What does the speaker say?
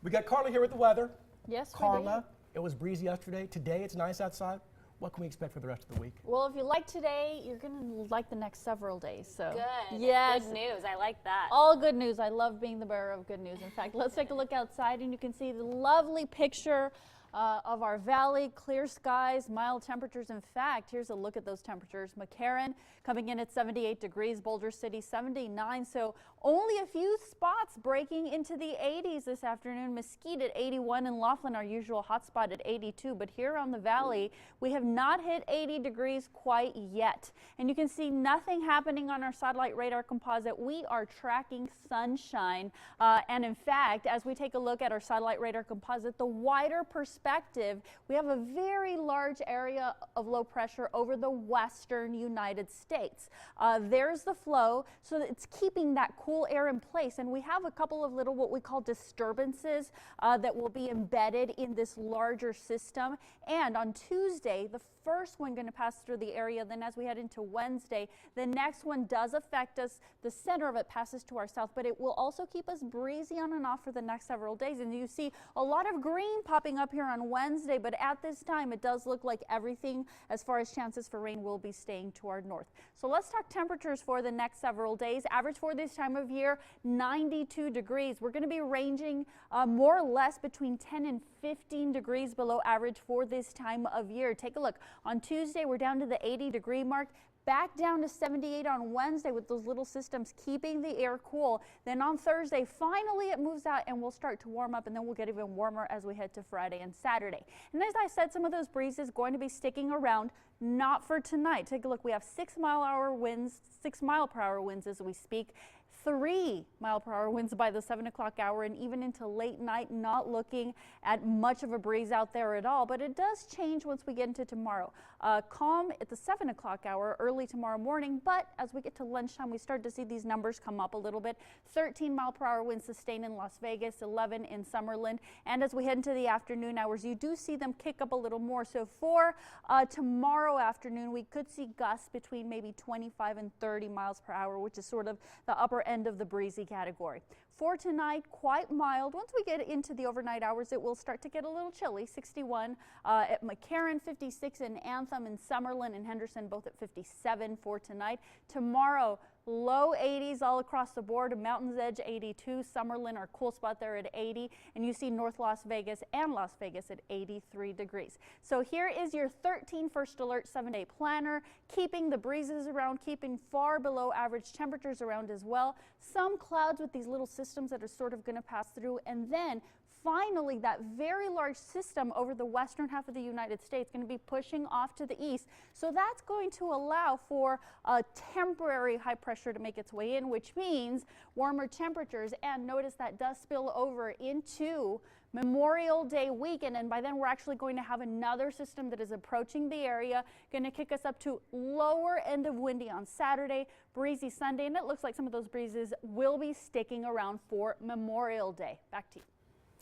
We got Karla here with the weather. Yes, Karla, it was breezy yesterday. Today it's nice outside. What can we expect for the rest of the week? Well, if you like today, you're going to like the next several days. So Good. Yes. Good news. I like that. All good news. I love being the bearer of good news. In fact, let's take a look outside and you can see the lovely picture of our valley, clear skies, mild temperatures. In fact, here's a look at those temperatures. McCarran coming in at 78 degrees, Boulder City 79. So only a few spots breaking into the 80s this afternoon. Mesquite at 81 and Laughlin, our usual hot spot, at 82. But here on the valley, we have not hit 80 degrees quite yet. And you can see nothing happening on our satellite radar composite. We are tracking sunshine. And in fact, as we take a look at our satellite radar composite, the wider perspective, we have a very large area of low pressure over the western United States. There's the flow, so that it's keeping that cool air in place, and we have a couple of little what we call disturbances that will be embedded in this larger system. And on Tuesday, the first one going to pass through the area. Then as we head into Wednesday, the next one does affect us. The center of it passes to our south, but it will also keep us breezy on and off for the next several days. And you see a lot of green popping up here on Wednesday, but at this time it does look like everything as far as chances for rain will be staying to our north. So let's talk temperatures for the next several days. Average for this time of year, 92 degrees. We're going to be ranging more or less between 10 and 15 degrees below average for this time of year. Take a look. On Tuesday, we're down to the 80-degree mark. Back down to 78 on Wednesday with those little systems keeping the air cool. Then on Thursday, finally it moves out and we'll start to warm up, and then we'll get even warmer as we head to Friday and Saturday. And as I said, some of those breezes going to be sticking around. Not for tonight. Take a look. We have 6 mile per hour winds as we speak. 3 mile per hour winds by the 7 o'clock hour, and even into late night, not looking at much of a breeze out there at all. But it does change once we get into tomorrow. Calm at the 7 o'clock hour early tomorrow morning, but as we get to lunchtime, we start to see these numbers come up a little bit. 13 mile per hour winds sustained in Las Vegas, 11 in Summerlin, and as we head into the afternoon hours, you do see them kick up a little more. So for tomorrow afternoon, we could see gusts between maybe 25 and 30 miles per hour, which is sort of the upper end of the breezy category. For tonight, quite mild. Once we get into the overnight hours, it will start to get a little chilly. 61 at McCarran, 56 in Anthem, and Summerlin and Henderson, both at 57 for tonight. Tomorrow, low 80s all across the board. Mountains Edge 82, Summerlin, our cool spot there at 80, and you see North Las Vegas and Las Vegas at 83 degrees. So here is your 13 First Alert 7-day planner, keeping the breezes around, keeping far below average temperatures around as well. Some clouds with these little systems that are sort of going to pass through, and then finally, that very large system over the western half of the United States going to be pushing off to the east. So that's going to allow for a temporary high pressure to make its way in, which means warmer temperatures. And notice that does spill over into Memorial Day weekend, and by then we're actually going to have another system that is approaching the area, going to kick us up to lower end of windy on Saturday, breezy Sunday, and it looks like some of those breezes will be sticking around for Memorial Day. Back to you.